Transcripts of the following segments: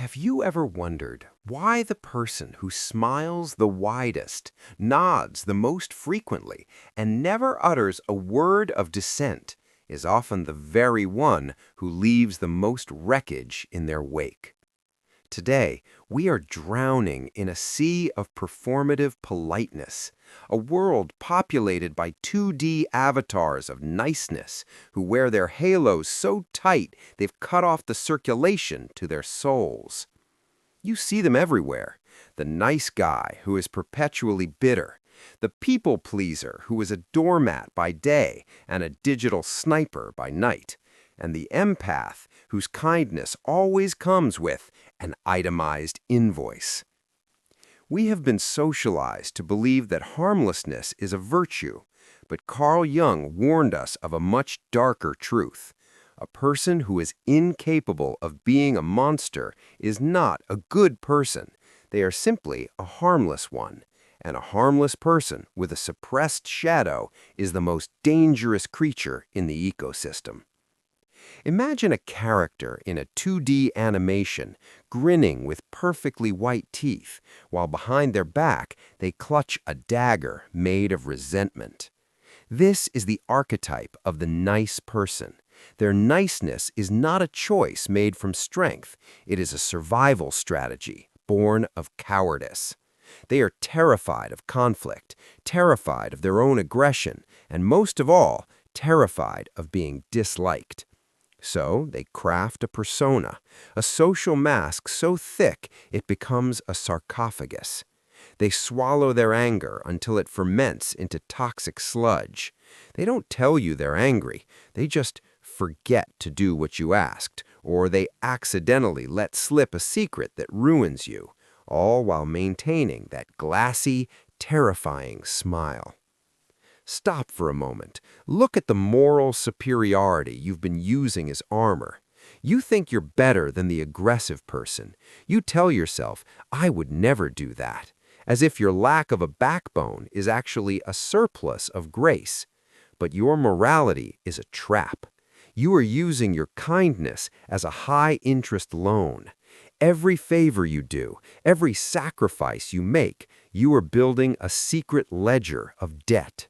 Have you ever wondered why the person who smiles the widest, nods the most frequently, and never utters a word of dissent is often the very one who leaves the most wreckage in their wake? Today, we are drowning in a sea of performative politeness, a world populated by 2D avatars of niceness who wear their halos so tight they've cut off the circulation to their souls. You see them everywhere. The nice guy who is perpetually bitter, the people pleaser who is a doormat by day and a digital sniper by night, and the empath whose kindness always comes with an itemized invoice. We have been socialized to believe that harmlessness is a virtue, but Carl Jung warned us of a much darker truth. A person who is incapable of being a monster is not a good person. They are simply a harmless one. And a harmless person with a suppressed shadow is the most dangerous creature in the ecosystem. Imagine a character in a 2D animation grinning with perfectly white teeth, while behind their back they clutch a dagger made of resentment. This is the archetype of the nice person. Their niceness is not a choice made from strength. It is a survival strategy born of cowardice. They are terrified of conflict, terrified of their own aggression, and most of all, terrified of being disliked. So they craft a persona, a social mask so thick it becomes a sarcophagus. They swallow their anger until it ferments into toxic sludge. They don't tell you they're angry. They just forget to do what you asked, or they accidentally let slip a secret that ruins you, all while maintaining that glassy, terrifying smile. Stop for a moment. Look at the moral superiority you've been using as armor. You think you're better than the aggressive person. You tell yourself, I would never do that, as if your lack of a backbone is actually a surplus of grace. But your morality is a trap. You are using your kindness as a high-interest loan. Every favor you do, every sacrifice you make, you are building a secret ledger of debt.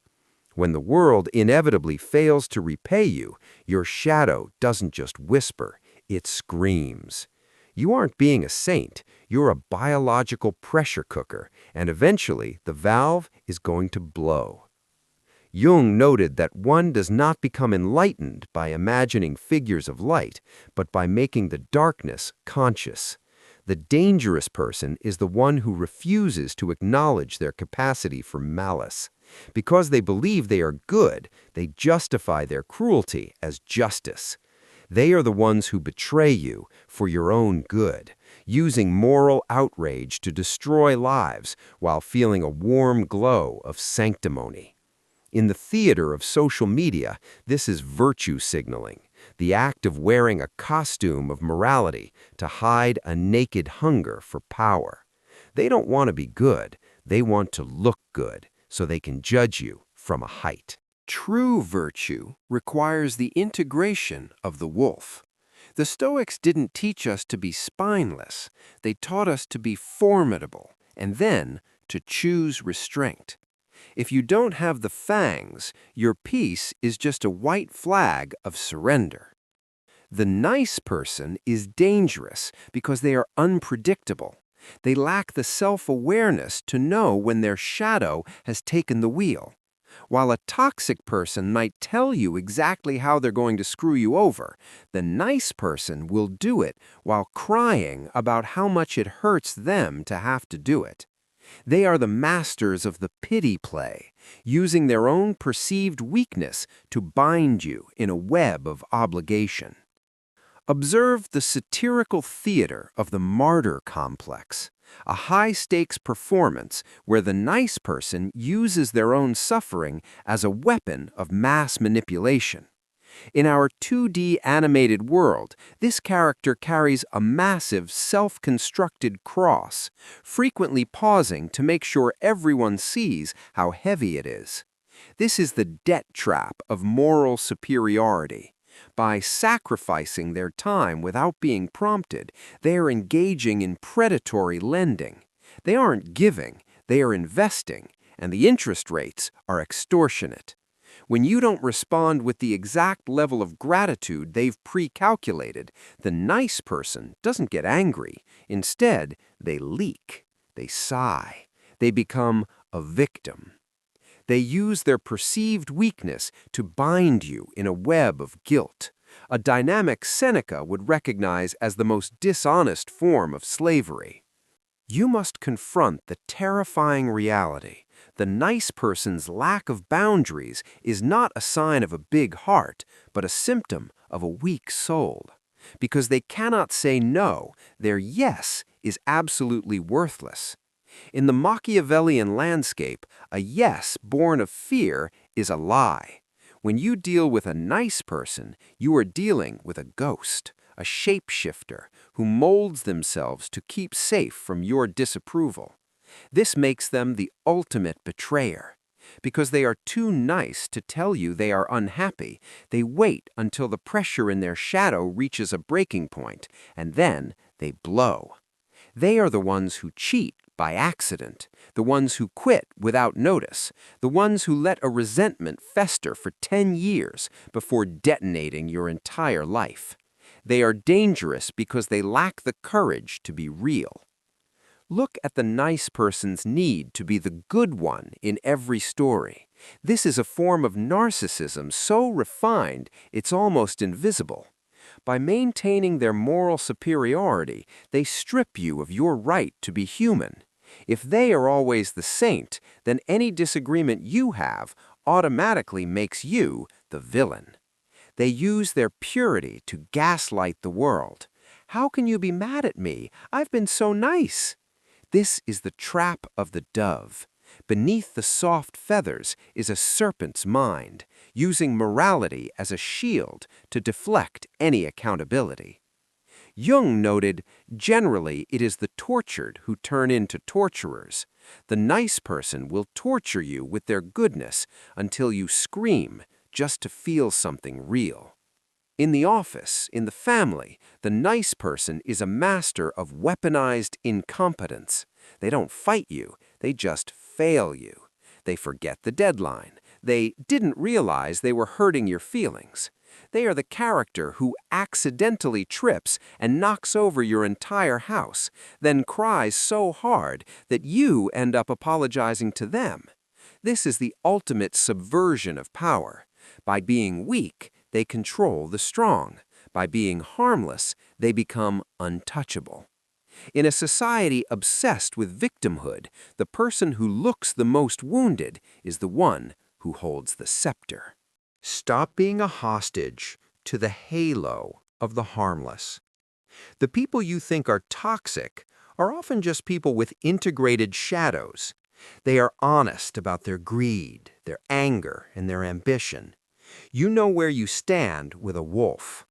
When the world inevitably fails to repay you, your shadow doesn't just whisper, it screams. You aren't being a saint, you're a biological pressure cooker, and eventually the valve is going to blow. Jung noted that one does not become enlightened by imagining figures of light, but by making the darkness conscious. The dangerous person is the one who refuses to acknowledge their capacity for malice. Because they believe they are good, they justify their cruelty as justice. They are the ones who betray you for your own good, using moral outrage to destroy lives while feeling a warm glow of sanctimony. In the theater of social media, this is virtue signaling, the act of wearing a costume of morality to hide a naked hunger for power. They don't want to be good, they want to look good, so they can judge you from a height. True virtue requires the integration of the wolf. The Stoics didn't teach us to be spineless, they taught us to be formidable, and then to choose restraint. If you don't have the fangs, your peace is just a white flag of surrender. The nice person is dangerous because they are unpredictable. They lack the self-awareness to know when their shadow has taken the wheel. While a toxic person might tell you exactly how they're going to screw you over, the nice person will do it while crying about how much it hurts them to have to do it. They are the masters of the pity play, using their own perceived weakness to bind you in a web of obligation. Observe the satirical theater of the martyr complex, a high-stakes performance where the nice person uses their own suffering as a weapon of mass manipulation. In our 2D animated world, this character carries a massive self-constructed cross, frequently pausing to make sure everyone sees how heavy it is. This is the debt trap of moral superiority. By sacrificing their time without being prompted, they are engaging in predatory lending. They aren't giving, they are investing, and the interest rates are extortionate. When you don't respond with the exact level of gratitude they've pre-calculated, the nice person doesn't get angry. Instead, they leak, they sigh, they become a victim. They use their perceived weakness to bind you in a web of guilt, a dynamic Seneca would recognize as the most dishonest form of slavery. You must confront the terrifying reality. The nice person's lack of boundaries is not a sign of a big heart, but a symptom of a weak soul. Because they cannot say no, their yes is absolutely worthless. In the Machiavellian landscape, a yes born of fear is a lie. When you deal with a nice person, you are dealing with a ghost, a shapeshifter who molds themselves to keep safe from your disapproval. This makes them the ultimate betrayer. Because they are too nice to tell you they are unhappy, they wait until the pressure in their shadow reaches a breaking point, and then they blow. They are the ones who cheat by accident, the ones who quit without notice, the ones who let a resentment fester for 10 years before detonating your entire life. They are dangerous because they lack the courage to be real. Look at the nice person's need to be the good one in every story. This is a form of narcissism so refined it's almost invisible. By maintaining their moral superiority, they strip you of your right to be human. If they are always the saint, then any disagreement you have automatically makes you the villain. They use their purity to gaslight the world. How can you be mad at me? I've been so nice. This is the trap of the dove. Beneath the soft feathers is a serpent's mind, using morality as a shield to deflect any accountability. Jung noted, generally it is the tortured who turn into torturers. The nice person will torture you with their goodness until you scream just to feel something real. In the office, in the family, the nice person is a master of weaponized incompetence. They don't fight you, they just fail you. They forget the deadline. They didn't realize they were hurting your feelings. They are the character who accidentally trips and knocks over your entire house, then cries so hard that you end up apologizing to them. This is the ultimate subversion of power. By being weak, they control the strong. By being harmless, they become untouchable. In a society obsessed with victimhood, the person who looks the most wounded is the one who holds the scepter. Stop being a hostage to the halo of the harmless. The people you think are toxic are often just people with integrated shadows. They are honest about their greed, their anger, and their ambition. You know where you stand with a wolf.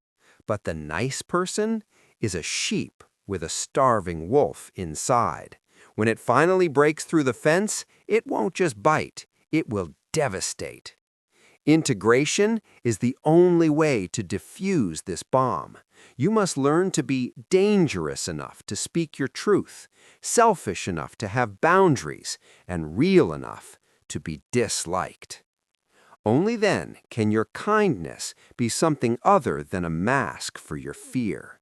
But the nice person is a sheep with a starving wolf inside. When it finally breaks through the fence, it won't just bite, it will devastate. Integration is the only way to diffuse this bomb. You must learn to be dangerous enough to speak your truth, selfish enough to have boundaries, and real enough to be disliked. Only then can your kindness be something other than a mask for your fear.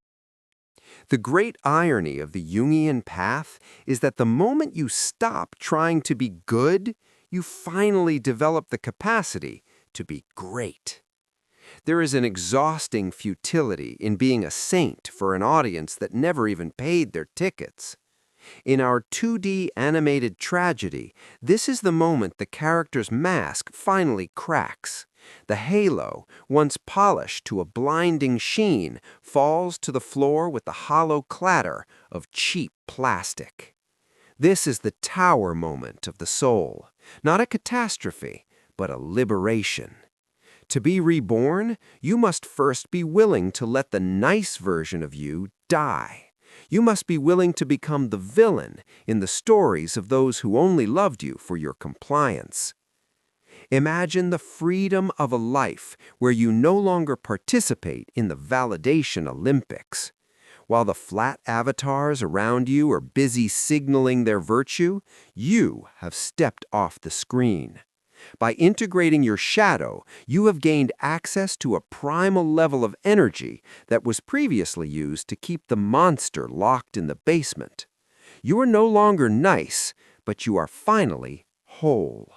The great irony of the Jungian path is that the moment you stop trying to be good, you finally develop the capacity to be great. There is an exhausting futility in being a saint for an audience that never even paid their tickets. In our 2D animated tragedy, this is the moment the character's mask finally cracks. The halo, once polished to a blinding sheen, falls to the floor with the hollow clatter of cheap plastic. This is the tower moment of the soul, not a catastrophe, but a liberation. To be reborn, you must first be willing to let the nice version of you die. You must be willing to become the villain in the stories of those who only loved you for your compliance. Imagine the freedom of a life where you no longer participate in the validation Olympics. While the flat avatars around you are busy signaling their virtue, you have stepped off the screen. By integrating your shadow, you have gained access to a primal level of energy that was previously used to keep the monster locked in the basement. You are no longer nice, but you are finally whole.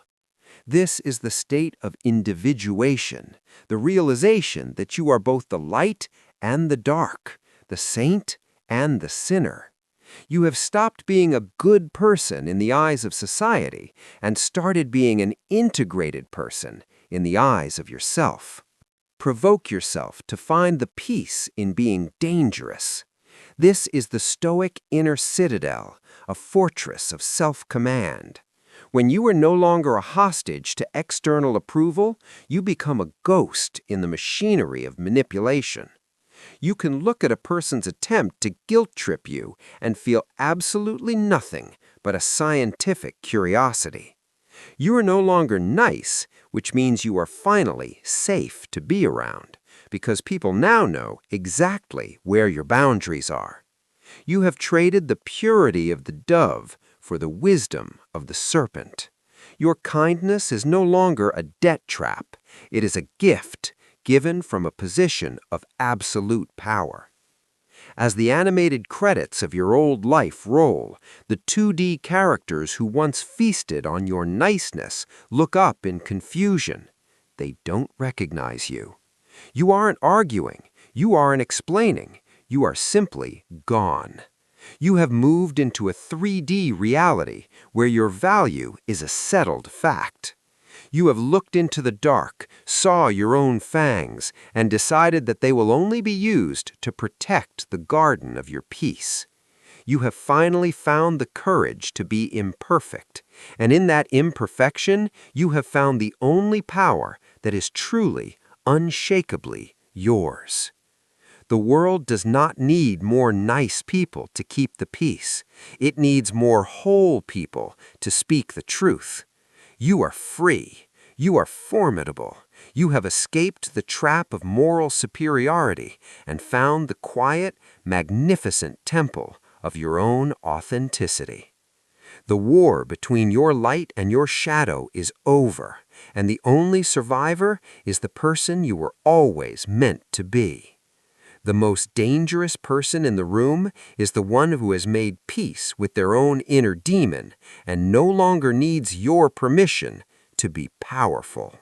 This is the state of individuation, the realization that you are both the light and the dark, the saint and the sinner. You have stopped being a good person in the eyes of society and started being an integrated person in the eyes of yourself. Provoke yourself to find the peace in being dangerous. This is the stoic inner citadel, a fortress of self-command. When you are no longer a hostage to external approval, you become a ghost in the machinery of manipulation. You can look at a person's attempt to guilt-trip you and feel absolutely nothing but a scientific curiosity. You are no longer nice, which means you are finally safe to be around, because people now know exactly where your boundaries are. You have traded the purity of the dove for the wisdom of the serpent. Your kindness is no longer a debt trap. It is a gift given from a position of absolute power. As the animated credits of your old life roll, the 2D characters who once feasted on your niceness look up in confusion. They don't recognize you. You aren't arguing. You aren't explaining. You are simply gone. You have moved into a 3D reality where your value is a settled fact. You have looked into the dark, saw your own fangs, and decided that they will only be used to protect the garden of your peace. You have finally found the courage to be imperfect, and in that imperfection, you have found the only power that is truly, unshakably yours. The world does not need more nice people to keep the peace. It needs more whole people to speak the truth. You are free. You are formidable. You have escaped the trap of moral superiority and found the quiet, magnificent temple of your own authenticity. The war between your light and your shadow is over, and the only survivor is the person you were always meant to be. The most dangerous person in the room is the one who has made peace with their own inner demon and no longer needs your permission to be powerful.